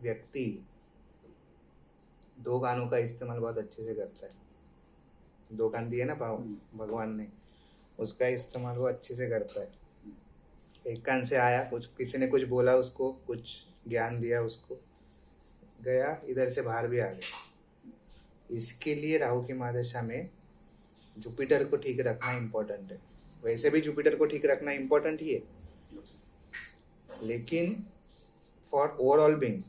व्यक्ति 2 कानों का इस्तेमाल बहुत अच्छे से करता है। 2 कान दिए ना भगवान ने, उसका इस्तेमाल वो अच्छे से करता है। एक कान से आया, कुछ किसी ने कुछ बोला उसको, कुछ ज्ञान दिया उसको, गया इधर से बाहर भी आ गया। इसके लिए राहु की महादशा में जुपिटर को ठीक रखना इम्पोर्टेंट है। वैसे भी जुपिटर को ठीक रखना इम्पोर्टेंट ही है, लेकिन फॉर ओवरऑल बीइंग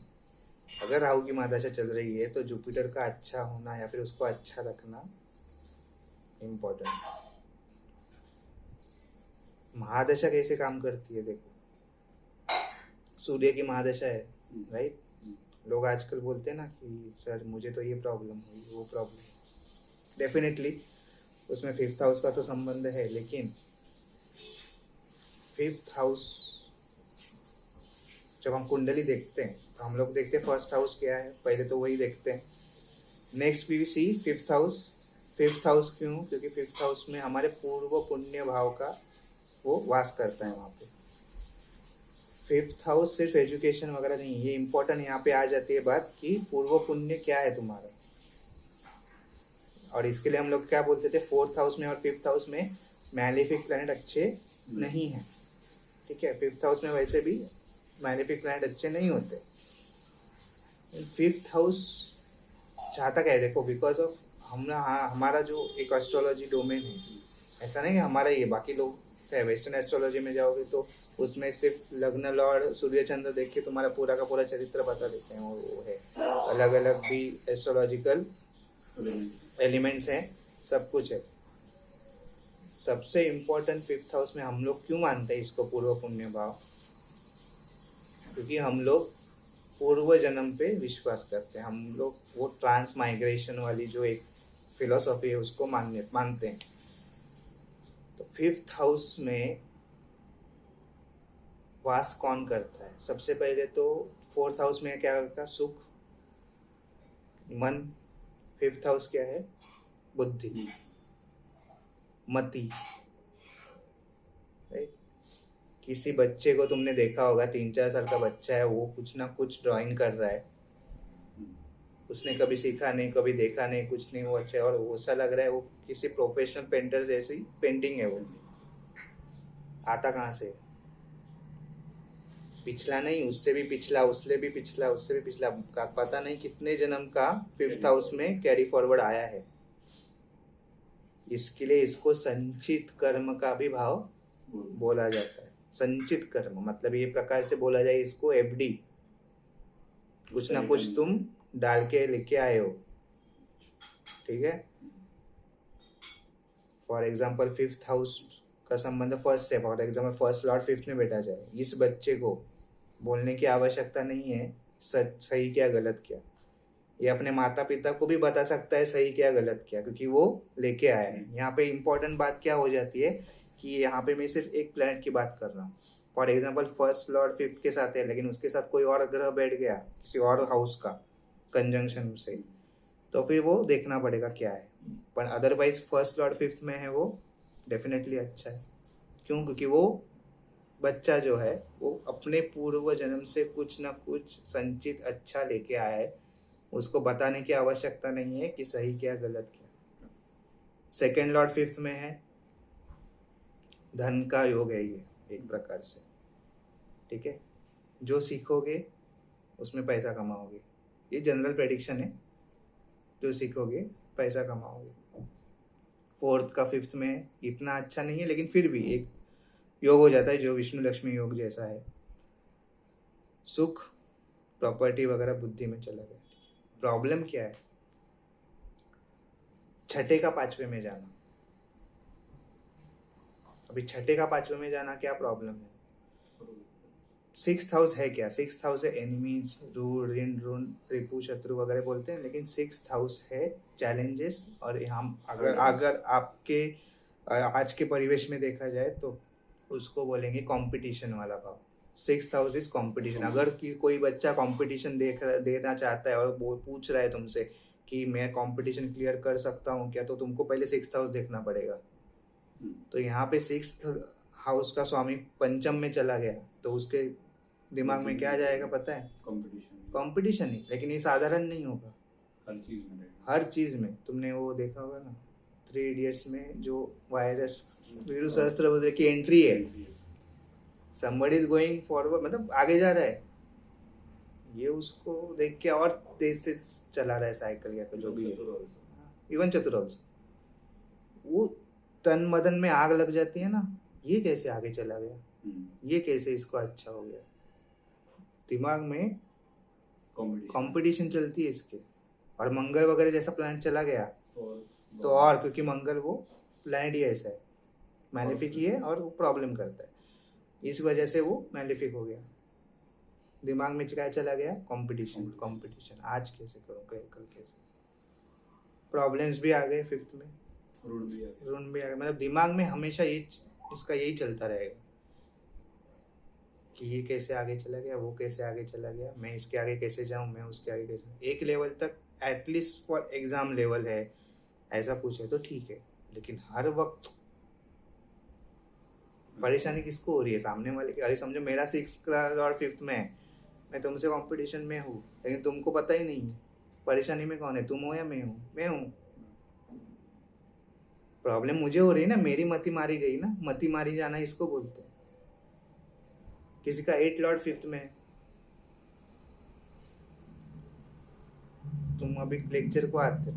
अगर राहु की महादशा चल रही है तो जुपिटर का अच्छा होना या फिर उसको अच्छा रखना इम्पोर्टेंट है। महादशा कैसे काम करती है देखो, सूर्य की महादशा है, राइट। लोग आजकल बोलते हैं ना कि सर मुझे तो ये प्रॉब्लम हुई, वो प्रॉब्लम, डेफिनेटली उसमें 5th हाउस का तो संबंध है, लेकिन 5th हाउस जब हम कुंडली देखते हैं तो हम लोग देखते हैं 1st हाउस क्या है, पहले तो वही देखते हैं। Next we see 5th house. 5th house क्यों? क्योंकि 5th हाउस में हमारे पूर्व पुण्य भाव का वो वास करता है। वहाँ पे 5th हाउस सिर्फ एजुकेशन वगैरह नहीं, ये इम्पोर्टेंट यहाँ पे आ जाती है बात कि पूर्व पुण्य क्या है तुम्हारा। और इसके लिए हम लोग क्या बोलते थे, 4th हाउस में और 5th हाउस में मैलेफिक प्लैनेट अच्छे नहीं हैं, ठीक है। 5th हाउस में वैसे भी मैलेफिक प्लैनेट अच्छे नहीं होते। 5th हाउस चाहता क्या है देखो, बिकॉज ऑफ हमारा जो एक एस्ट्रोलॉजी डोमेन है, ऐसा नहीं है हमारा ये, बाकी लोग है वेस्टर्न एस्ट्रोलॉजी में जाओगे तो उसमें सिर्फ लग्न लॉर्ड सूर्य चंद्र देख के तुम्हारा पूरा का पूरा चरित्र बता देते हैं, और वो है अलग अलग भी एस्ट्रोलॉजिकल एलिमेंट्स हैं, सब कुछ है। सबसे इम्पोर्टेंट 5th हाउस में हम लोग क्यों मानते हैं इसको पूर्व पुण्य भाव? क्योंकि हम लोग पूर्व जन्म पे विश्वास करते हैं, हम लोग वो ट्रांस माइग्रेशन वाली जो एक फिलोसॉफी है उसको मानते हैं। तो 5th हाउस में वास कौन करता है? सबसे पहले तो 4th हाउस में क्या करता है? सुख, मन। 5th हाउस क्या है? बुद्धि, मति, राइट। किसी बच्चे को तुमने देखा होगा, 3-4 साल का बच्चा है, वो कुछ ना कुछ ड्राइंग कर रहा है, उसने कभी सीखा नहीं, कभी देखा नहीं, कुछ नहीं, वो अच्छा है और वो ऐसा लग रहा है वो किसी प्रोफेशनल पेंटर जैसी पेंटिंग है। वो आता कहाँ से? पिछला नहीं, उससे भी पिछला, उससे भी पिछला, उससे भी पिछला, पता नहीं कितने जन्म का 5th हाउस में कैरी फॉरवर्ड आया है। इसके लिए इसको संचित कर्म का भी भाव बोला जाता है। संचित कर्म मतलब ये प्रकार से बोला जाए इसको, एफडी, कुछ ना कुछ तुम डाल के लेके आए हो, ठीक है। फॉर एग्जाम्पल 5th हाउस का संबंध फर्स्ट से, for example first Lord 5th में बैठा जाए, इस बच्चे को बोलने की आवश्यकता नहीं है सही क्या गलत क्या, ये अपने माता पिता को भी बता सकता है सही क्या गलत क्या, क्योंकि वो लेके आया है। यहाँ पे इम्पोर्टेंट बात क्या हो जाती है कि यहाँ पे मैं सिर्फ एक प्लैनेट की बात कर रहा हूँ। For example first Lord 5th के साथ है, लेकिन उसके साथ कोई और ग्रह बैठ गया किसी और हाउस का कंजंक्शन से, तो फिर वो देखना पड़ेगा क्या है। पर अदरवाइज फर्स्ट लॉर्ड 5th में है वो डेफिनेटली अच्छा है। क्यों? क्योंकि वो बच्चा जो है वो अपने पूर्व जन्म से कुछ ना कुछ संचित अच्छा लेके आया है, उसको बताने की आवश्यकता नहीं है कि सही क्या गलत क्या। सेकेंड लॉर्ड 5th में है, धन का योग है ये एक प्रकार से, ठीक है। जो सीखोगे उसमें पैसा कमाओगे, ये जनरल प्रेडिक्शन है, जो सीखोगे पैसा कमाओगे। 4th का 5th में इतना अच्छा नहीं है, लेकिन फिर भी एक योग हो जाता है जो विष्णु लक्ष्मी योग जैसा है। सुख, प्रॉपर्टी वगैरह बुद्धि में चला गया। प्रॉब्लम क्या है? 6ठे का 5वें में जाना। अभी 6ठे का 5वें में जाना क्या प्रॉब्लम है? 6th हाउस है क्या? 6th हाउस है एनिमीज, ऋण, रिपु, शत्रु वगैरह बोलते हैं, लेकिन 6th हाउस है चैलेंजेस। और हम अगर आपके आज के परिवेश में देखा जाए तो उसको बोलेंगे कंपटीशन वाला भाव। 6th house is competition. अगर कोई बच्चा कंपटीशन देना चाहता है और वो पूछ रहा है तुमसे कि मैं कंपटीशन क्लियर कर सकता हूँ क्या, तो तुमको पहले 6th हाउस देखना पड़ेगा। तो यहाँ पे 6th हाउस का स्वामी पंचम में चला गया, तो उसके दिमाग में क्या जाएगा पता है? कंपटीशन ही, लेकिन ये साधारण नहीं होगा। हर चीज में रहेगा। हर चीज में। तुमने वो देखा होगा ना 3 इडियट्स में जो वायरस वीरू सहस्त्रबुद्धे की एंट्री है, somebody is going forward, मतलब आगे जा रहा है, ये उसको देख के और तेज से चला रहा है साइकिल या जो भी है। इवन चतुर वो तन मदन में आग लग जाती है ना, ये कैसे आगे चला गया, ये कैसे इसको अच्छा हो गया। दिमाग में कंपटीशन चलती है इसके। और मंगल वगैरह जैसा प्लैनेट चला गया तो और, क्योंकि मंगल वो प्लैनेट ही ऐसा है, मैलेफिक ही है और वो प्रॉब्लम करता है, इस वजह से वो मैलेफिक हो गया। दिमाग में क्या चला गया, कंपटीशन। कंपटीशन, आज कैसे करूँ, कल कैसे, प्रॉब्लम्स भी आ गए। 5th में ऋण भी आ गए। मतलब दिमाग में हमेशा ये इसका यही चलता रहेगा कि ये कैसे आगे चला गया, वो कैसे आगे चला गया, मैं इसके आगे कैसे जाऊं, मैं उसके आगे कैसे। एक लेवल तक एटलीस्ट फॉर एग्जाम लेवल है, ऐसा कुछ है तो ठीक है, लेकिन हर वक्त परेशानी किसको हो रही है, सामने वाले की। अरे समझो मेरा 6th और 5th में है, मैं तुमसे कंपटीशन में हूँ, लेकिन तुमको पता ही नहीं है परेशानी में कौन है, तुम हो या मैं हूँ। मैं हूँ, प्रॉब्लम मुझे हो रही है ना, मेरी मती मारी गई ना, मती मारी जाना इसको बोलते हैं। किसी का 8 लॉर्ड 5th में है, तुम अभी लेक्चर को आते,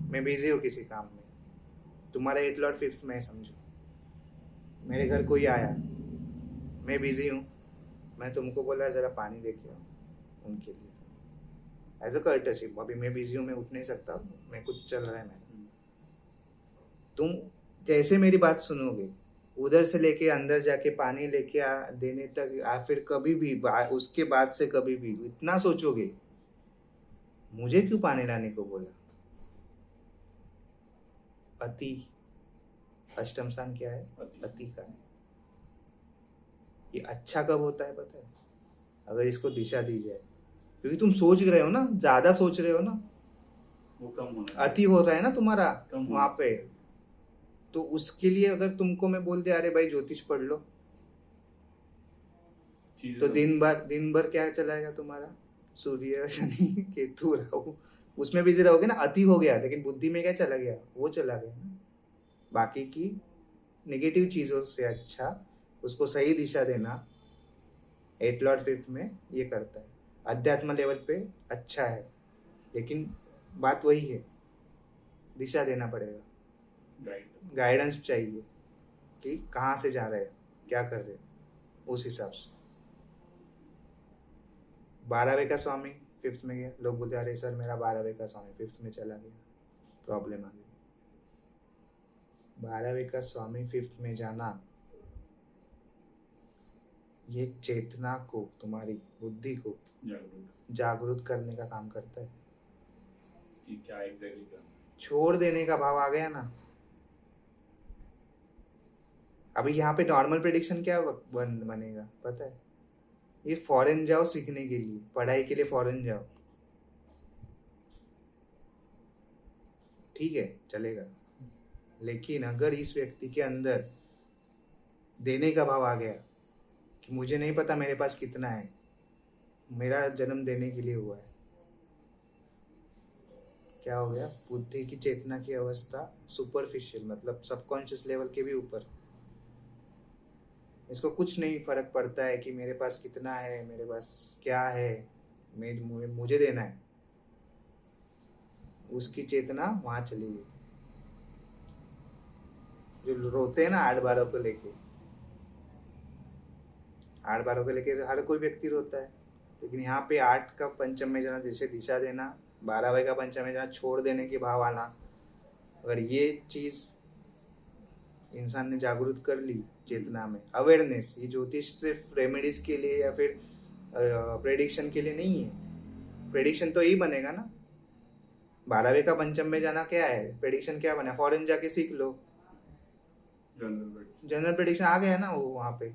मैं बिजी हूँ किसी काम में, तुम्हारा 8 लॉर्ड 5th में है समझो, मेरे घर कोई आया, मैं बिजी हूँ, मैं तुमको बोला जरा पानी देके आओ उनके लिए, एज अ कर्टसी, अभी मैं बिजी हूँ, मैं उठ नहीं सकता, मैं कुछ चल रहा है, मैं तुम जैसे मेरी बात सुनोगे, उधर से लेके अंदर जाके पानी लेके देने तक, या फिर कभी भी उसके बाद से कभी भी इतना सोचोगे मुझे क्यों पानी लाने को बोला। अति, अष्टम स्थान क्या है, अति का है। ये अच्छा कब होता है पता है, अगर इसको दिशा दी जाए, क्योंकि तुम सोच रहे हो ना, ज्यादा सोच रहे हो ना, वो कम होना, अति हो रहा है ना तुम्हारा वहां पे, तो उसके लिए अगर तुमको मैं बोल दिया अरे भाई ज्योतिष पढ़ लो, तो दिन भर क्या चलाएगा तुम्हारा, सूर्य शनि केतु राहु, उसमें बिजी रहोगे ना। अति हो गया, लेकिन बुद्धि में क्या चला गया, वो चला गया ना। बाकी की नेगेटिव चीजों से अच्छा उसको सही दिशा देना 8 लॉर्ड 5th में ये करता है। अध्यात्म लेवल पे अच्छा है, लेकिन बात वही है, दिशा देना पड़ेगा, गाइडेंस चाहिए कि कहाँ से जा रहे हैं, क्या कर रहे हैं, उस हिसाब से। 12वें का स्वामी 5th में गया, लोग बोलते अरे सर मेरा 12वें का स्वामी 5th में चला गया, प्रॉब्लम आ गई। 12वें का स्वामी 5th में जाना ये चेतना को, तुम्हारी बुद्धि को जागरूक करने का काम करता है कि क्या एग्जैक्टली करना, छोड़ देने का भाव आ गया ना। अभी यहाँ पे नॉर्मल प्रेडिक्शन क्या बनेगा पता है, ये फॉरेन जाओ सीखने के लिए, पढ़ाई के लिए फॉरेन जाओ, ठीक है चलेगा, लेकिन अगर इस व्यक्ति के अंदर देने का भाव आ गया कि मुझे नहीं पता मेरे पास कितना है, मेरा जन्म देने के लिए हुआ है, क्या हो गया, बुद्धि की चेतना की अवस्था सुपरफिशियल, मतलब सबकॉन्शियस लेवल के भी ऊपर। इसको कुछ नहीं फर्क पड़ता है कि मेरे पास कितना है, मेरे पास क्या है, मुझे देना है, उसकी चेतना वहां चली गई। जो रोते हैं ना 8-12 को लेके, 8-12 को लेके हर कोई व्यक्ति रोता है, लेकिन यहाँ पे 8 का पंचम में जाना, जिसे दिशा देना, 12वें का पंचम में जाना, छोड़ देने की भाव आना, अगर ये चीज इंसान ने जागरूक कर ली चेतना में, अवेयरनेस, ये ज्योतिष सिर्फ रेमेडीज के लिए या फिर प्रेडिक्शन के लिए नहीं है। प्रेडिक्शन तो यही बनेगा ना, 12वें का पंचम में जाना क्या है, प्रेडिक्शन क्या बना, फॉरेन जाके सीख लो, जनरल प्रेडिक्शन आ गया ना, वो वहां पे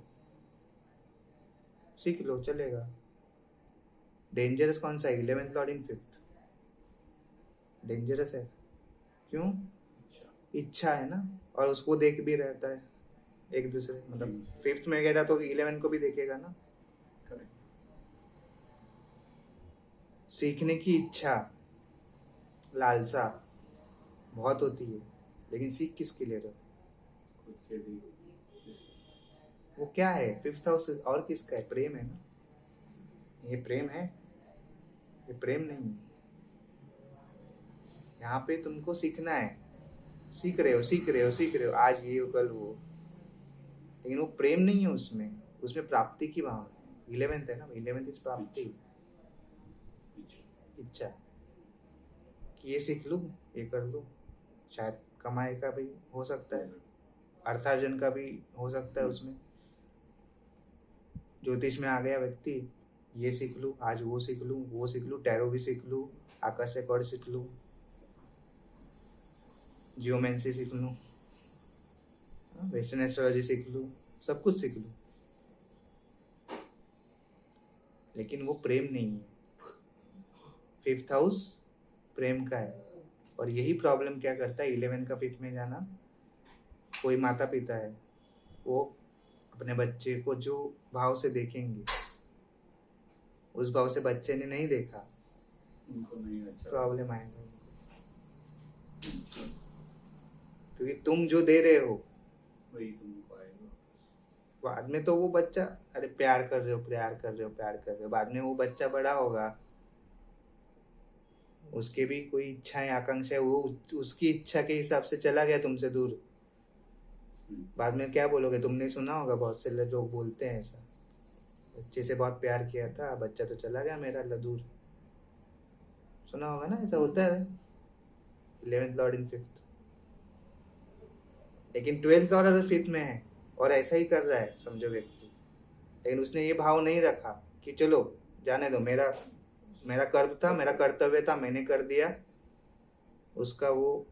सीख लो, चलेगा। डेंजरस कौन सा है, 11th लॉर्ड इन 5th, डेंजरस है क्यों, इच्छा है ना, और उसको देख भी रहता है एक दूसरे, मतलब 5th में गया तो 11 को भी देखेगा ना। सीखने की इच्छा, लालसा बहुत होती है, लेकिन सीख किसके लिए रहे हो? खुद के लिए। वो क्या है? फिफ्थ हाउस और किसका है? प्रेम है ना? ये प्रेम है? ये प्रेम नहीं है। यहाँ पे तुमको सीखना है, सीख रहे हो सीख रहे हो सीख रहे हो, आज ये कल वो, लेकिन वो प्रेम नहीं है उसमें। उसमें प्राप्ति की भावना है। 11th है ना, 11th इज प्राप्ति, इच्छा कि ये सीख लूँ, ये कर लूँ, शायद कमाई का भी हो सकता है, अर्थार्जन का भी हो सकता है उसमें। ज्योतिष में आ गया व्यक्ति, ये सीख लूँ, आज वो सीख लूँ, वो सीख लूँ, टैरो भी सीख लूँ, आकाशीय कर्ण सीख लूँ, जियोमेंसी सीख लूँ, वेस्टर्न एस्ट्रोलॉजी सीख लूँ, सब कुछ सीख लूँ, लेकिन वो प्रेम नहीं है। फिफ्थ हाउस प्रेम का है, और यही प्रॉब्लम क्या करता है, 11 का फिफ्थ में जाना। कोई माता पिता है, वो अपने बच्चे को जो भाव से देखेंगे, उस भाव से बच्चे ने नहीं देखा, उनको नहीं अच्छा प्रॉब्लम आएगा। क्योंकि तुम जो दे रहे हो वही तुमको आएगा। बाद में तो वो बच्चा, अरे प्यार कर रहे हो प्यार कर रहे हो प्यार कर रहे हो, बाद में वो बच्चा बड़ा होगा, उसके भी कोई इच्छाएं आकांक्षाएं, वो उसकी इच्छा के हिसाब से चला गया तुमसे दूर, बाद में क्या बोलोगे? तुमने सुना होगा, बहुत से लोग बोलते हैं ऐसा, बच्चे से बहुत प्यार किया था, बच्चा तो चला गया मेरा दूर। सुना होगा ना, ऐसा होता है। 11th लॉर्ड इन फिफ्थ, लेकिन 12th लॉर्ड अगर फिफ्थ में है और ऐसा ही कर रहा है समझो व्यक्ति, लेकिन उसने ये भाव नहीं रखा कि चलो जाने दो, मेरा कर्म था, मेरा कर्तव्य था, मैंने कर दिया, उसका वो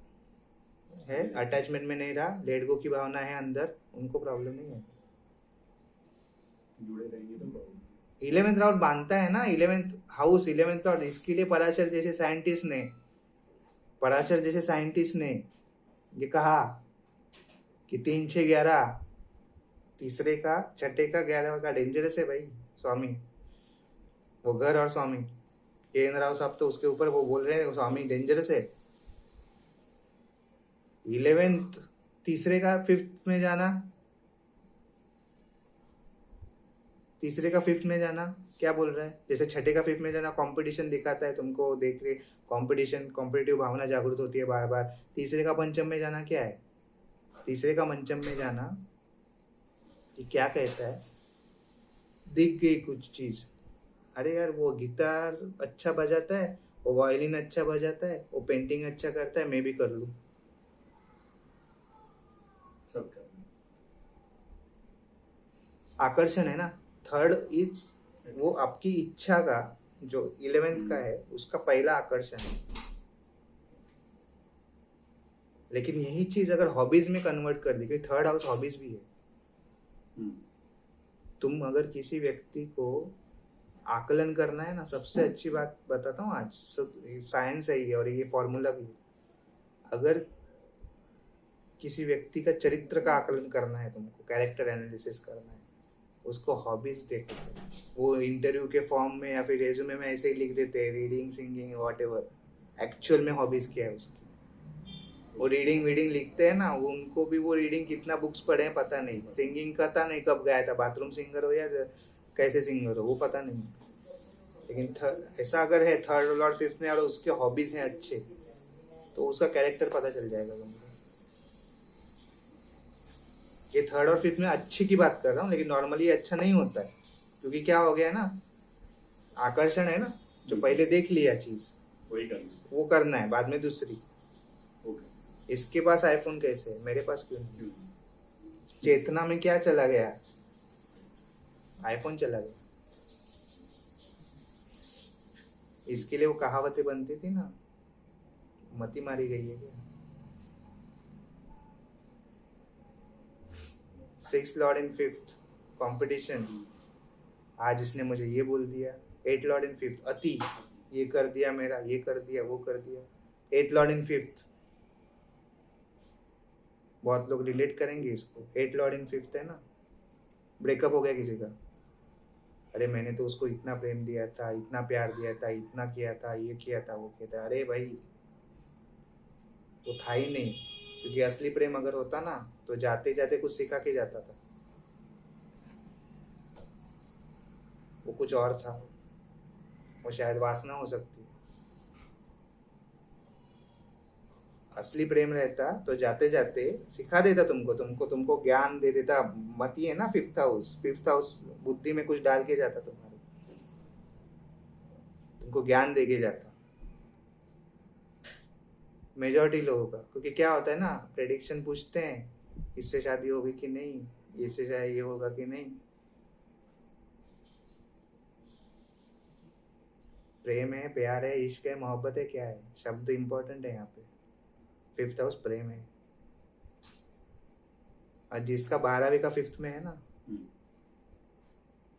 है, अटैचमेंट में नहीं रहा, लेट गो की भावना है अंदर, उनको प्रॉब्लम नहीं है। जुड़े रहेंगे तो प्रॉब्लम। 11th लॉर्ड बांधता है ना, 11th हाउस, 11th लॉर्ड। इसके लिए पराशर जैसे साइंटिस्ट ने ये कहा कि 3 6 11, तीसरे का छठे का 11 का डेंजरस है भाई। स्वामी वो घर और स्वामी के राव साहब तो उसके ऊपर वो बोल रहे हैं स्वामी डेंजरस है। 11th तीसरे का फिफ्थ में जाना, तीसरे का फिफ्थ में जाना क्या बोल रहा है? जैसे छठे का फिफ्थ में जाना कंपटीशन दिखाता है तुमको, देख के कॉम्पिटिटिव भावना जागृत होती है बार बार। तीसरे का पंचम में जाना क्या है? तीसरे का पंचम में जाना ये क्या कहता है? दिख गई कुछ चीज, अरे यार वो गिटार अच्छा बजाता है, वो वायलिन अच्छा बजाता है, वो पेंटिंग अच्छा करता है, मैं भी कर लूं। सब करना। आकर्षण है ना। थर्ड इज वो आपकी इच्छा का, जो 11th का है उसका पहला आकर्षण है। लेकिन यही चीज अगर हॉबीज में कन्वर्ट कर दी, क्योंकि थर्ड हाउस हॉबीज भी है। तुम अगर किसी व्यक्ति को आकलन करना है ना, सबसे अच्छी बात बताता हूँ आज, साइंस है ये और ये फॉर्मूला भी है। अगर किसी व्यक्ति का चरित्र का आकलन करना है तुमको, कैरेक्टर एनालिसिस करना है, उसको हॉबीज देखो। वो इंटरव्यू के फॉर्म में या फिर रेज्यूमे में ऐसे ही लिख देते हैं, रीडिंग सिंगिंग व्हाटएवर, एक्चुअल में हॉबीज क्या है उसकी। वो रीडिंग लिखते हैं ना, वो उनको भी वो रीडिंग कितना बुक्स पढ़े हैं पता नहीं, सिंगिंग पता नहीं कब गाया था, बाथरूम सिंगर हो या कैसे सिंगर हो वो पता नहीं। लेकिन ऐसा अगर है थर्ड लॉर्ड फिफ्थ में और उसके हॉबीज हैं अच्छे, तो उसका कैरेक्टर पता चल जाएगा तुमको। ये थर्ड और फिफ्थ में अच्छी की बात कर रहा हूँ, लेकिन नॉर्मली अच्छा नहीं होता है, क्योंकि क्या हो गया ना, आकर्षण है ना, जो पहले देख लिया चीज वही करना, वो करना है, बाद में दूसरी। इसके पास आईफोन कैसे है, मेरे पास क्यों नहीं? चेतना में क्या चला गया? आईफोन चला गया। इसके लिए वो कहावतें बनती थी ना, मती मारी गई है क्या? 6 लॉर्ड इन फिफ्थ कंपटीशन, आज इसने मुझे ये बोल दिया। 8 लॉर्ड इन फिफ्थ अति, ये कर दिया मेरा, ये कर दिया, वो कर दिया। 8 लॉर्ड इन फिफ्थ, बहुत लोग रिलेट करेंगे इसको। 8 लॉर्ड इन फिफ्थ है ना, ब्रेकअप हो गया किसी का, अरे मैंने तो उसको इतना प्रेम दिया था, इतना प्यार दिया था, इतना किया था, ये किया था, वो किया था। अरे भाई वो था ही नहीं, क्योंकि असली प्रेम अगर होता ना तो जाते जाते कुछ सिखा के जाता था। वो कुछ और था, वो शायद वासना हो सकती है। असली प्रेम रहता तो जाते जाते सिखा देता तुमको ज्ञान दे देता। मत ही है ना फिफ्थ हाउस बुद्धि में कुछ डाल के जाता तुम्हारे, तुमको ज्ञान दे के जाता मेजॉरिटी लोगों का। क्योंकि क्या होता है ना, प्रेडिक्शन पूछते हैं इससे शादी होगी कि नहीं, इससे शायद ये होगा कि नहीं। प्रेम है, प्यार है, इश्क है, मोहब्बत है, क्या है, शब्द इंपॉर्टेंट है यहाँ पे। फिफ्थ हाउस प्रेम है। और जिसका 12वीं का फिफ्थ में है ना,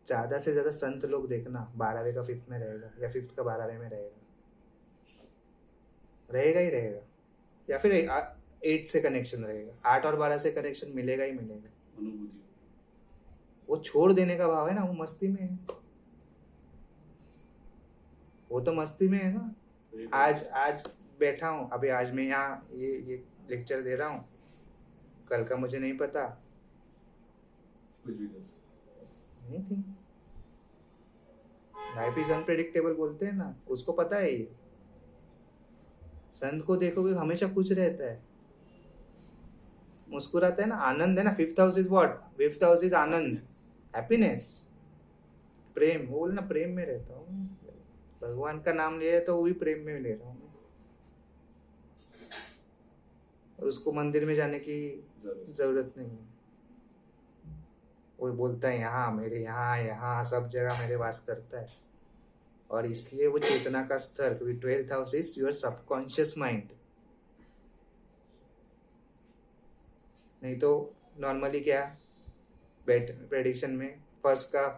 ज्यादा से ज्यादा संत लोग देखना 12वीं का फिफ्थ में रहेगा, या फिफ्थ का 12वीं में रहेगा, रहेगा ही रहेगा। या फिर 8 से कनेक्शन रहेगा, 8 और 12 से कनेक्शन मिलेगा ही मिलेगा। अनुभूति। वो छोड़ देने का भाव है ना, वो मस्ती में है, वो तो मस्ती में है ना। आज आज बैठा हूँ अभी, आज मैं यहाँ ये लेक्चर दे रहा हूँ, कल का मुझे नहीं पता। कुछ भी कर सकते। एनीथिंग, लाइफ इज अनप्रेडिक्टेबल बोलते हैं ना, उसको पता है ये। संत को देखोगे हमेशा कुछ रहता है, मुस्कुराता है ना, आनंद है ना। Fifth house is what, fifth house is आनंद, हैप्पीनेस, प्रेम। वो बोल ना, प्रेम में रहता हूँ, भगवान का नाम ले रहे तो वो भी प्रेम में ले रहा हूँ मैं। उसको मंदिर में जाने की जरूरत नहीं है। वो बोलता है यहाँ मेरे, यहाँ यहाँ सब जगह मेरे वास करता है। और इसलिए वो चेतना का स्तर, क्योंकि 12th house is your subconscious mind. नहीं तो नॉर्मली क्या, प्रेडिक्शन में फर्स्ट का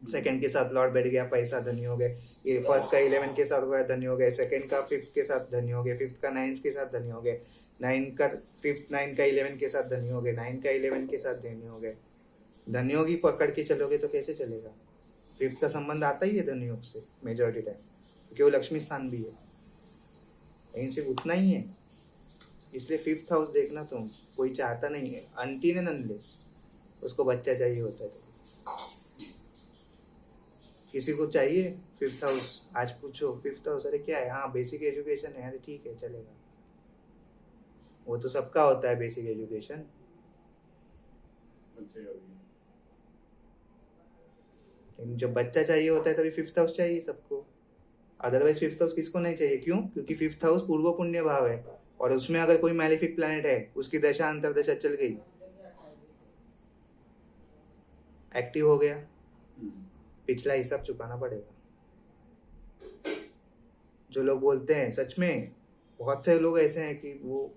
सेकंड के साथ लॉर्ड बैठ गया, पैसा धनी हो गए। ये फर्स्ट का 11 के साथ हुआ धनी हो गए, सेकंड का 5th के साथ धनी हो गए, 5th का 9 के साथ धनी हो गए, 9 का 5th 9 का 11 के साथ धनी हो गए, 9 का 11 के साथ धनी हो गए। धनियों की पकड़ के चलोगे तो कैसे चलेगा। 5th का संबंध आता ही है धनियोग से मेजॉरिटी टाइम, क्योंकि वो लक्ष्मी स्थान भी है, लेकिन सिर्फ उतना ही है। इसलिए 5th हाउस देखना तुम, कोई चाहता नहीं है अनटिल एंड अनलेस उसको बच्चा चाहिए होता है। तो किसी को चाहिए 5th हाउस, आज पूछो 5th हाउस, अरे क्या है, हाँ बेसिक एजुकेशन है, अरे ठीक है चलेगा, वो तो सबका होता है बेसिक एजुकेशन। बच्चे का भी। लेकिन जब बच्चा चाहिए होता है तभी 5th हाउस चाहिए सबको, अदरवाइज 5th हाउस किसको नहीं चाहिए। क्यों? क्योंकि 5th हाउस पूर्व पुण्य भाव है, और उसमें अगर कोई मैलिफिक प्लैनेट है, उसकी दशा अंतरदशा चल गई, एक्टिव हो गया, पिछला हिसाब चुकाना पड़ेगा। जो लोग बोलते हैं, सच में बहुत से लोग ऐसे हैं कि वो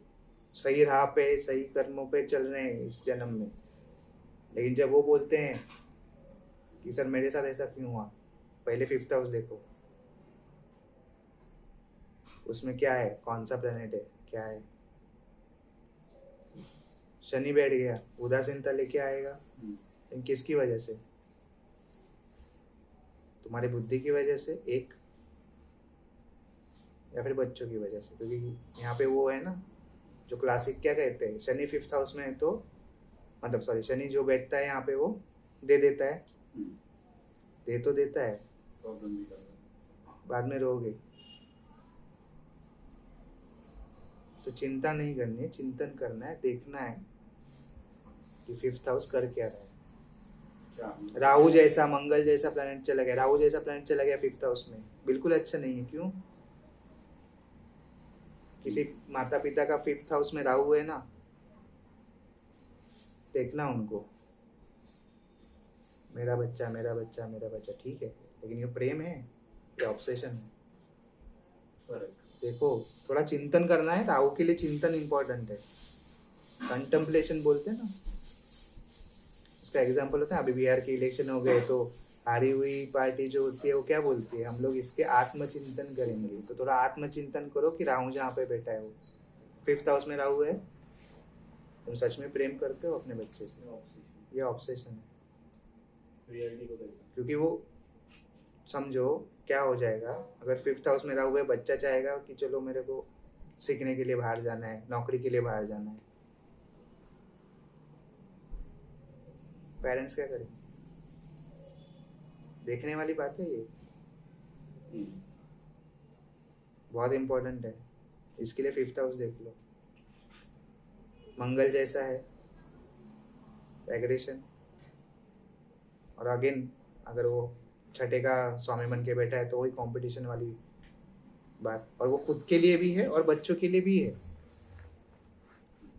सही राह पे, सही कर्मों पे चल रहे हैं इस जन्म में, लेकिन जब वो बोलते हैं कि सर मेरे साथ ऐसा क्यों हुआ, पहले 5th हाउस देखो, उसमें क्या है, कौन सा प्लेनेट है, क्या है। शनि बैठ गया, उदासीनता लेके आएगा, लेकिन किसकी वजह से, तुम्हारी बुद्धि की वजह से एक, या फिर बच्चों की वजह से। क्योंकि यहाँ पे वो है ना, जो क्लासिक क्या कहते हैं, शनि 5th हाउस में है तो मतलब सॉरी, शनि जो बैठता है यहाँ पे वो दे देता है, दे तो देता है, प्रॉब्लम भी कर रहा है। बाद में रोगे। तो चिंता नहीं करनी है, चिंतन करना है, देखना है कि 5th हाउस कर क्या रहा है। राहु जैसा, मंगल जैसा प्लैनेट चला गया, राहु जैसा प्लैनेट चला गया 5th हाउस में, बिल्कुल अच्छा नहीं है। क्यों? किसी माता पिता का 5th हाउस में राहु है ना, देखना उनको, मेरा बच्चा मेरा बच्चा मेरा बच्चा, ठीक है, लेकिन ये प्रेम है या ऑब्सेशन है, फर्क। देखो थोड़ा चिंतन करना है। राहु के लिए चिंतन इंपॉर्टेंट है, कंटेम्पलेशन बोलते हैं ना, उसका एग्जाम्पल होता है। अभी बिहार के इलेक्शन हो गए तो हारी हुई पार्टी जो होती है वो क्या बोलती है, हम लोग इसके आत्मचिंतन करेंगे। तो थोड़ा आत्मचिंतन करो कि राहु जहाँ पे बैठा है वो 5th हाउस में राहु है, तुम सच में प्रेम करते हो अपने बच्चे से, ये ऑब्सेशन है। रियलिटी को कैसा? क्योंकि वो समझो क्या हो जाएगा, अगर 5th हाउस में रहा हुआ बच्चा चाहेगा कि चलो मेरे को सीखने के लिए बाहर जाना है, नौकरी के लिए बाहर जाना है, पेरेंट्स क्या करें? देखने वाली बात है ये, बहुत इम्पोर्टेंट है। इसके लिए 5th हाउस देख लो। मंगल जैसा है, एग्रेशन, और अगेन अगर वो छठे का स्वामी बन के बैठा है तो वही कंपटीशन वाली बात, और वो खुद के लिए भी है और बच्चों के लिए भी है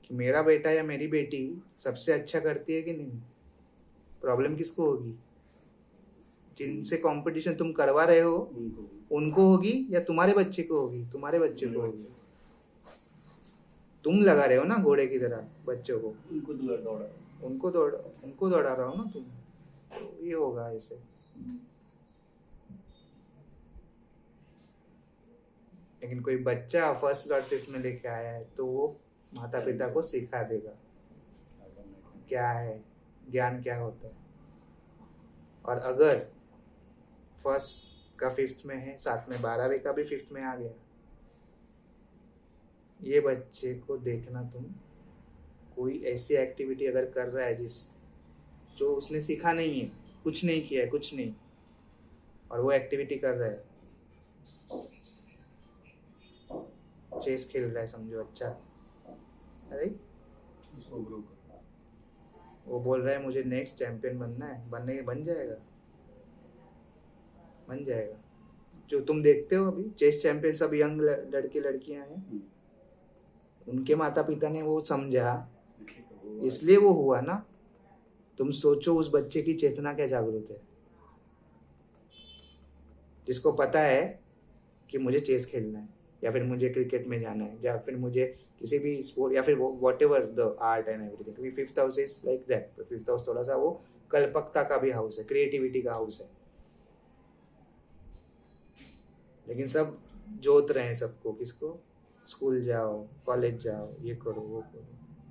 कि मेरा बेटा या मेरी बेटी सबसे अच्छा करती है कि नहीं। प्रॉब्लम किसको होगी? जिनसे कंपटीशन तुम करवा रहे हो उनको होगी या तुम्हारे बच्चे को होगी? तुम्हारे बच्चे को होगी। तुम लगा रहे हो ना घोड़े की तरह बच्चों को, उनको दौड़ा रहा हो ना तुम, तो ये होगा ऐसे। लेकिन कोई बच्चा फर्स्ट लॉर्ड 5th में लेके आया है तो वो माता पिता को सिखा देगा क्या है ज्ञान, क्या होता है। और अगर फर्स्ट का 5th में है, साथ में 12वीं का भी 5th में आ गया, ये बच्चे को देखना तुम, कोई ऐसी एक्टिविटी अगर कर रहा है जो उसने सीखा नहीं है, कुछ नहीं किया है, कुछ नहीं, और वो एक्टिविटी कर रहा है, चेस खेल रहा है समझो, अच्छा, अरे उसको ग्रो कर, वो बोल रहा है मुझे नेक्स्ट चैंपियन बनना है, बन जाएगा, बन जाएगा। जो तुम देखते हो अभी चेस चैंपियन सब यंग लड़के लड़कियां हैं, उनके माता पिता ने वो समझा, इसलिए वो हुआ ना। तुम सोचो उस बच्चे की चेतना क्या जागरूक है, जिसको पता है कि मुझे चेस खेलना है, या फिर मुझे क्रिकेट में जाना है, या फिर मुझे किसी भी स्पोर्ट, या फिर what ever the art and everything. क्योंकि 5th house is like that. 5th house थोड़ा सा वो कल्पकता का भी हाउस है, क्रिएटिविटी का हाउस है। लेकिन सब जोत रहे हैं सबको, किसको? स्कूल जाओ, कॉलेज जाओ, ये करो, वो करो।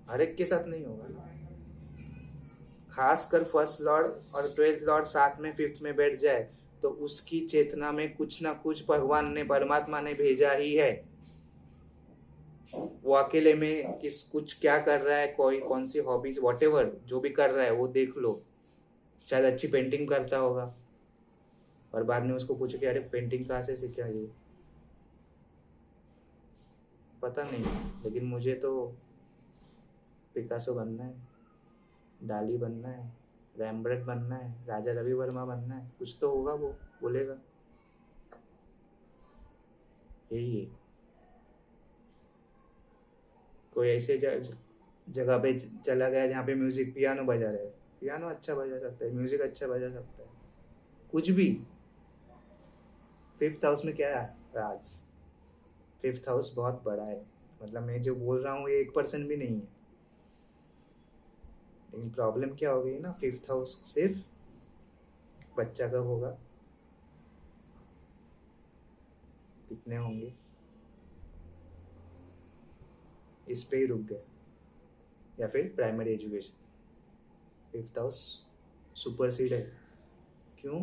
हर एक के साथ नहीं होगा। खासकर फर्स्ट लॉर्ड और 12th लॉर्ड साथ में 5th में बैठ जाए तो उसकी चेतना में कुछ ना कुछ भगवान ने, परमात्मा ने भेजा ही है। वो अकेले में कुछ क्या कर रहा है, कौन सी हॉबीज, व्हाटएवर जो भी कर रहा है वो देख लो। शायद अच्छी पेंटिंग करता होगा और बाद में उसको पूछो कि अरे पेंटिंग कहाँ से सीखा, ये पता नहीं, लेकिन मुझे तो पिकासो बनना है, डाली बनना है, रैम्ब्रेट बनना है, राजा रवि वर्मा बनना है, कुछ तो होगा वो बोलेगा। यही है। कोई ऐसे जगह पे चला गया जहाँ पे म्यूजिक, पियानो बजा रहे, पियानो अच्छा बजा सकता है, म्यूजिक अच्छा बजा सकता है, कुछ भी। 5th हाउस में क्या है राज? 5th हाउस बहुत बड़ा है, मतलब मैं जो बोल रहा हूँ ये 1% भी नहीं है। लेकिन प्रॉब्लम क्या हो गई ना, 5th हाउस सिर्फ बच्चा कब होगा, कितने होंगे, इस पे ही रुक गए। या फिर primary education, 5th house supersede है। क्यों?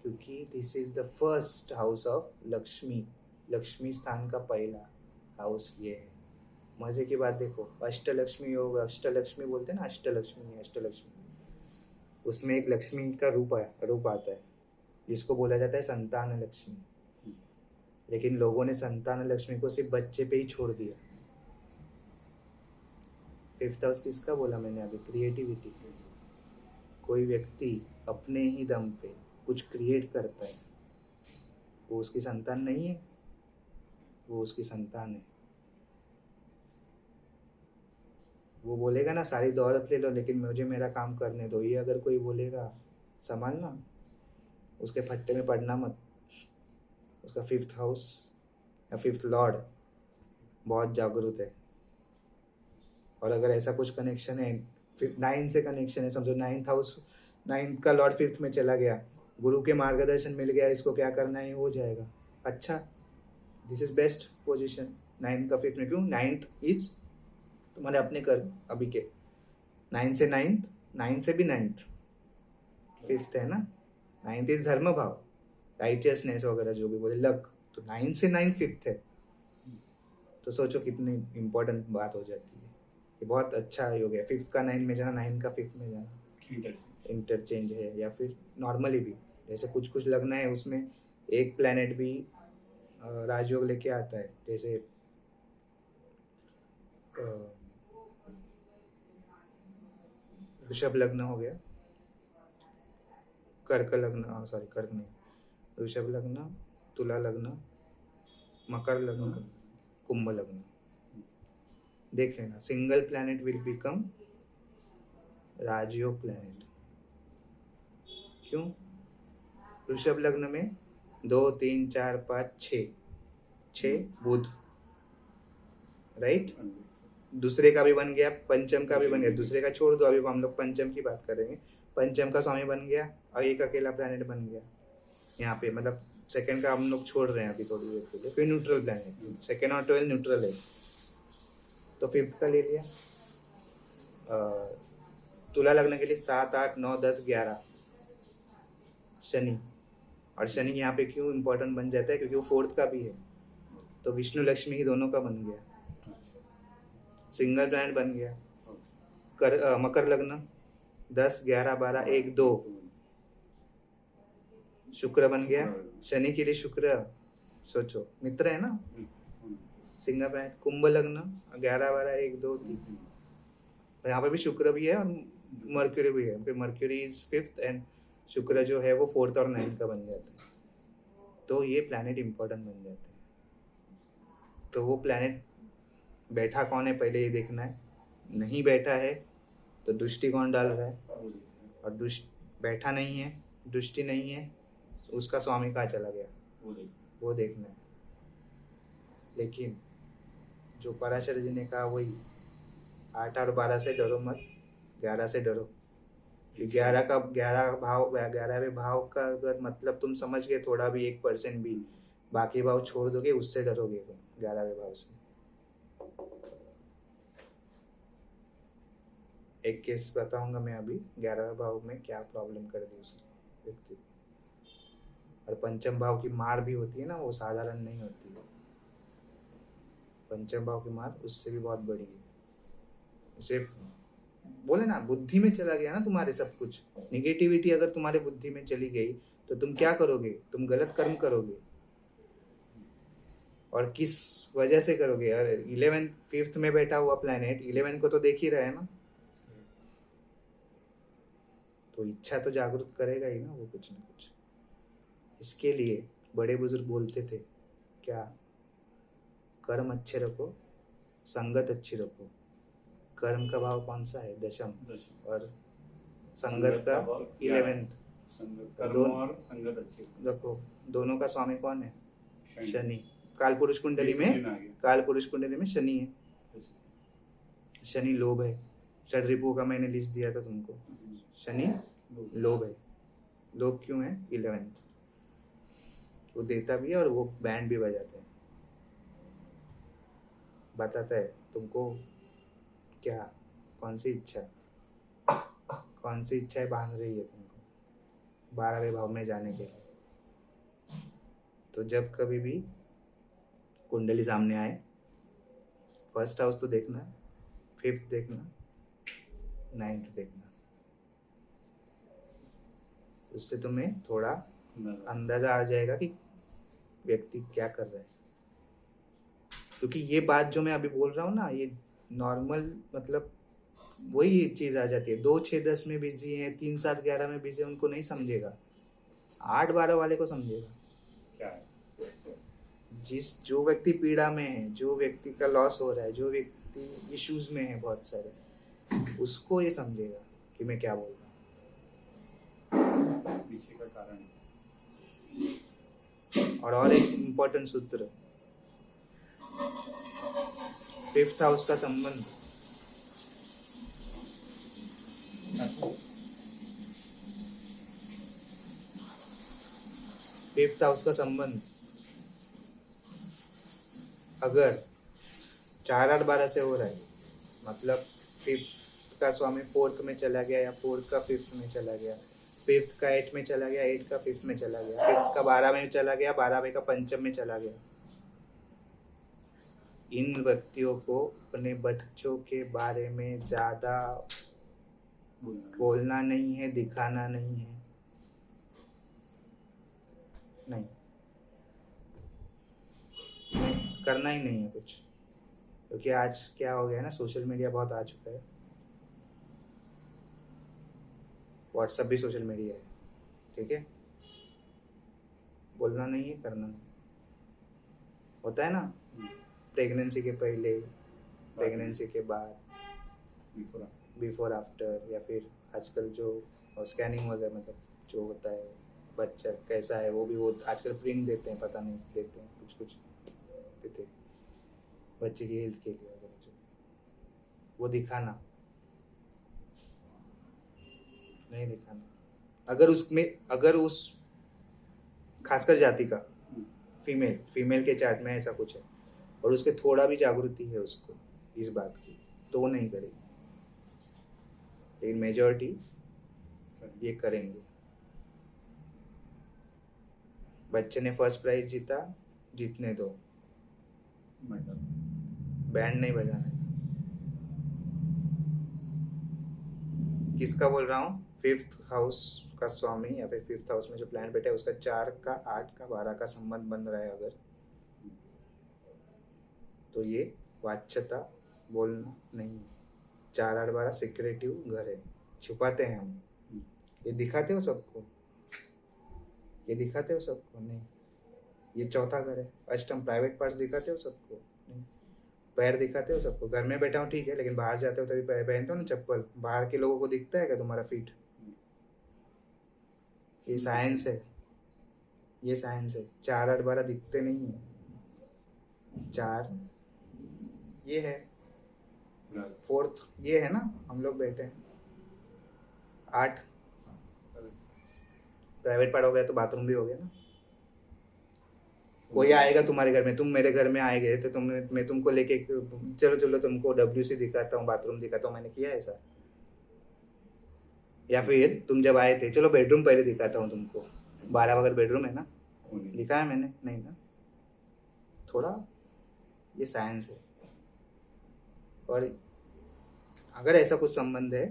क्योंकि this is the first house of Lakshmi, Lakshmi स्थान का पहला हाउस ये है। मजे की बात देखो, अष्टलक्ष्मी योग, अष्टलक्ष्मी बोलते हैं ना, अष्टलक्ष्मी, उसमें एक लक्ष्मी का रूप आता है जिसको बोला जाता है संतान लक्ष्मी। लेकिन लोगों ने संतान लक्ष्मी को सिर्फ बच्चे पे ही छोड़ दिया। 5th हाउस किसका बोला मैंने अभी? क्रिएटिविटी। कोई व्यक्ति अपने ही दम पे कुछ क्रिएट करता है, वो उसकी संतान नहीं है, वो उसकी संतान है। वो बोलेगा ना सारी दौलत ले लो लेकिन मुझे मेरा काम करने दो, ये अगर कोई बोलेगा संभालना, उसके फट्टे में पड़ना मत। उसका 5th हाउस या 5th लॉर्ड बहुत जागरूक है। और अगर ऐसा कुछ कनेक्शन है, 9 से कनेक्शन है, समझो 9th हाउस, 9th का लॉर्ड 5th में चला गया, गुरु के मार्गदर्शन मिल गया, इसको क्या करना है हो जाएगा। अच्छा, this is best position 9th का 5th में। क्यों? 9th इज तुम्हारे अपने कर्म अभी के, 9 से 9th, 9 से भी 9th, फिफ्थ है ना, नाइन्थ इज धर्म भाव, राइटियसनेस वगैरह जो भी बोले, लक, तो 9 से 9 फिफ्थ है। तो सोचो कितनी इंपॉर्टेंट बात हो जाती है। ये बहुत अच्छा योग है, फिफ्थ का 9 में जाना, 9 का फिफ्थ में जाना, इंटरचेंज है। या फिर नॉर्मली भी जैसे कुछ कुछ लग्न है उसमें एक प्लैनेट भी राजयोग लेके आता है, जैसे ऋषभ लग्न हो गया, कर्क लग्न, सॉरी कर्क नहीं, ऋषभ लग्न, तुला लग्न, मकर लग्न, कुंभ लग्न, देख लेना, सिंगल प्लैनेट विल बिकम राजयोग प्लैनेट। क्यों? ऋषभ लग्न में 2 3 4 5 6 बुध, राइट। दूसरे का भी बन गया, पंचम का भी बन गया, दूसरे का छोड़ दो, अभी हम लोग पंचम की बात करेंगे। पंचम का स्वामी बन गया और एक अकेला प्लैनेट बन गया यहाँ पे, मतलब सेकंड का हम लोग छोड़ रहे हैं अभी थोड़ी देर के लिए, कोई न्यूट्रल प्लैनेट, सेकंड और 12 न्यूट्रल है। तो फिफ्थ का ले लिया। तुला लग्न के लिए 7 8 9 10 11 शनि, और शनि यहाँ पे क्यों इम्पोर्टेंट बन जाता है? क्योंकि वो फोर्थ का भी है, तो विष्णु लक्ष्मी ही दोनों का बन गया, सिंगल प्लैनेट बन गया। मकर लग्न 10 11 12 1 2 शुक्र बन गया, शनि के लिए शुक्र, सोचो मित्र है ना, सिंगल प्लैनेट। कुंभ लग्न 11 12 1 2 3, यहाँ पे भी शुक्र भी है और मर्क्यूरी भी है, फिर मर्क्यूरी इज फिफ्थ एंड शुक्र जो है वो फोर्थ और 9th का बन जाता है। तो ये प्लैनेट इंपॉर्टेंट बन जाते हैं। तो वो प्लैनेट बैठा कौन है पहले ये देखना है, नहीं बैठा है तो दृष्टि कौन डाल रहा है, और बैठा नहीं है, दृष्टि नहीं है, उसका स्वामी कहाँ चला गया, वो देखना है। लेकिन जो पराशर जी ने कहा वही 8 और 12 से डरो मत, 11 से डरो। 11वें भाव का अगर मतलब तुम समझ गए थोड़ा भी, 1% भी, बाकी भाव छोड़ दोगे, उससे डरोगे तुम 11वें भाव से। एक केस बताऊंगा मैं अभी, 11वें भाव में क्या प्रॉब्लम कर दी उस व्यक्ति को। और पंचम भाव की मार भी होती है ना, वो साधारण नहीं होती है, पंचम भाव की मार उससे भी बहुत बड़ी है। सिर्फ बोले ना, बुद्धि में चला गया ना तुम्हारे सब कुछ, निगेटिविटी अगर तुम्हारे बुद्धि में चली गई तो तुम क्या करोगे, तुम गलत कर्म करोगे। और किस वजह से करोगे? यार 11 5th में बैठा हुआ प्लैनेट 11 को तो देख ही रहा है ना, तो इच्छा तो जागरूक करेगा ही ना वो, कुछ ना कुछ। इसके लिए बड़े बुजुर्ग बोलते थे क्या, कर्म अच्छे रखो, संगत अच्छी रखो। कर्म का भाव कौन सा है? दशम, और संगत का 11th। देखो दोनों का स्वामी कौन है? शनि। काल पुरुष कुंडली में शनि है, शनि लोभ है। षड रिपुओं का मैंने लिस्ट दिया था तुमको, शनि लोभ है। लोभ क्यों है? 11th वो देता भी है और वो बैंड भी बजाता है, बताता है तुमको क्या, कौन सी इच्छा बांध रही है तुमको 12वें भाव में जाने के लिए। तो जब कभी भी कुंडली सामने आए, फर्स्ट हाउस तो देखना, 5th देखना, 9th देखना, उससे तुम्हें थोड़ा अंदाजा आ जाएगा कि व्यक्ति क्या कर रहा है। क्योंकि ये बात जो मैं अभी बोल रहा हूँ ना, ये नॉर्मल मतलब वही चीज आ जाती है। 2 6 10 में बिजी है, 3 7 11 में बिजी है, उनको नहीं समझेगा, 8 12 वाले को समझेगा क्या है। जो व्यक्ति पीड़ा में है, जो व्यक्ति का लॉस हो रहा है, जो व्यक्ति इश्यूज में है बहुत सारे, उसको ये समझेगा कि मैं क्या बोल रहा हूँ, पीछे का कारण। और एक इम्पोर्टेंट सूत्र, 5th हाउस का संबंध 5th हाउस का संबंध अगर 4 8 12 से हो रहा है, मतलब 5th का स्वामी 4th में चला गया या 4th का 5th में चला गया, फिफ्थ का 8 में चला गया, 8 का 5th में चला गया, 5th का 12 में चला गया, 12वें का पंचम में चला गया। इन व्यक्तियों को अपने बच्चों के बारे में ज़्यादा बोलना नहीं है, दिखाना नहीं है। नहीं, करना ही नहीं है कुछ, क्योंकि आज क्या हो गया है ना, सोशल मीडिया बहुत आ चुका है। व्हाट्सएप भी सोशल मीडिया है, ठीक है। बोलना नहीं है, करना नहीं। होता है ना, प्रेगनेंसी के पहले, प्रेगनेंसी के बाद, बिफोर आफ्टर, या फिर आजकल जो स्कैनिंग वगैरह, मतलब जो होता है बच्चा कैसा है, वो भी वो आजकल प्रिंट देते हैं, पता नहीं देते हैं, कुछ कुछ देते हैं बच्चे की हेल्थ के लिए वगैरह, जो वो दिखाना नहीं, दिखाना। अगर उस खासकर जाति का फीमेल के चार्ट में ऐसा कुछ है और उसके थोड़ा भी जागृति है उसको इस बात की, तो वो नहीं करेगी, लेकिन मेजॉरिटी ये करेंगे। बच्चे ने फर्स्ट प्राइज जीता, जीतने दो, बैंड नहीं बजाना है। किसका बोल रहा हूँ? 5th हाउस का स्वामी, या फिर 5th हाउस में जो प्लैनेट बैठा है उसका 4 का 8 का 12 का संबंध बन रहा है अगर, तो ये वाच्यता बोलना नहीं है। 4 8 12 सिक्रेटिव घर है, छुपाते हैं हम। ये दिखाते हो सबको, ये दिखाते हो सबको? नहीं। ये चौथा घर है, अष्टम प्राइवेट पार्ट्स दिखाते हो सबको? नहीं। पैर दिखाते हो सबको? घर में बैठा हूँ ठीक है, लेकिन बाहर जाते हो तभी पैर पहनते हो ना चप्पल, बाहर के लोगों को दिखता है क्या तुम्हारा फीट? ये साइंस है, ये साइंस है। 4 8 12 दिखते नहीं है। 4 ये है, 4th ये है ना, हम लोग बैठे हैं। 8 प्राइवेट पार्ट हो गया तो बाथरूम भी हो गया ना। कोई आएगा तुम्हारे घर में, तुम मेरे घर में आए गए तो मैं तुमको लेके चलो तुमको WC दिखाता हूँ, बाथरूम दिखाता हूँ, मैंने किया ऐसा? या फिर तुम जब आए थे, चलो बेडरूम पहले दिखाता हूँ तुमको, 12 वगैरह बेडरूम है ना, दिखाया मैंने? नहीं ना। थोड़ा ये साइंस है, और अगर ऐसा कुछ संबंध है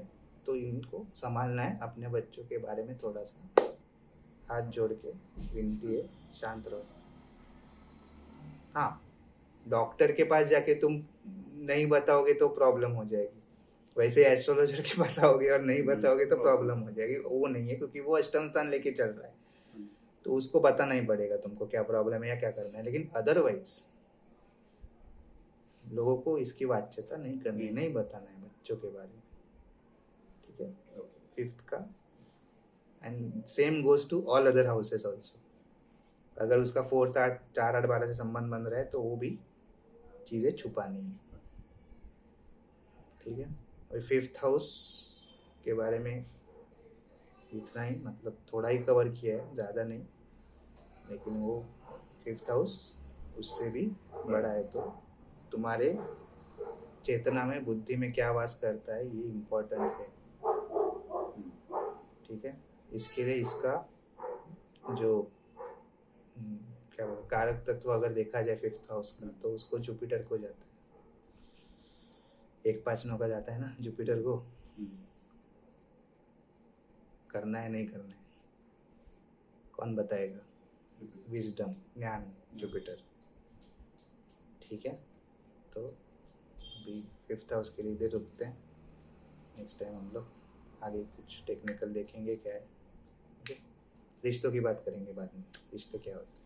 तो इनको संभालना है। अपने बच्चों के बारे में थोड़ा सा हाथ जोड़ के विनती है, शांत रहो। हाँ, डॉक्टर के पास जाके तुम नहीं बताओगे तो प्रॉब्लम हो जाएगी, वैसे एस्ट्रोलॉजर के पास आओगे और नहीं बताओगे तो प्रॉब्लम हो जाएगी। वो नहीं है, क्योंकि वो अष्टम स्थान लेके चल रहा है, तो उसको बताना ही पड़ेगा तुमको क्या प्रॉब्लम है या क्या करना है। लेकिन अदरवाइज लोगों को इसकी वाच्यता नहीं करनी है, नहीं बताना है बच्चों के बारे में, ठीक है। 5th का, and same goes to all other houses also. अगर उसका 4th 4 8 12 से संबंध बन रहा है तो वो भी चीज़ें छुपानी है, ठीक है। और 5th हाउस के बारे में इतना ही, मतलब थोड़ा ही कवर किया है, ज़्यादा नहीं, लेकिन वो 5th हाउस उससे भी बड़ा है। तो तुम्हारे चेतना में, बुद्धि में क्या वास करता है, ये इम्पोर्टेंट है, ठीक है। इसके लिए इसका जो क्या बोलते कारक तत्व अगर देखा जाए 5th हाउस का, तो उसको जुपिटर को जाता है, 1 5 9 का जाता है ना जुपिटर को। करना है नहीं करना है कौन बताएगा? विजडम, ज्ञान, जुपिटर, ठीक है। तो अभी 5th हाउस के लिए इधर रुकते हैं, नेक्स्ट टाइम हम लोग आगे कुछ टेक्निकल देखेंगे क्या है, ठीक है। रिश्तों की बात करेंगे बाद में, रिश्ते क्या होते हैं।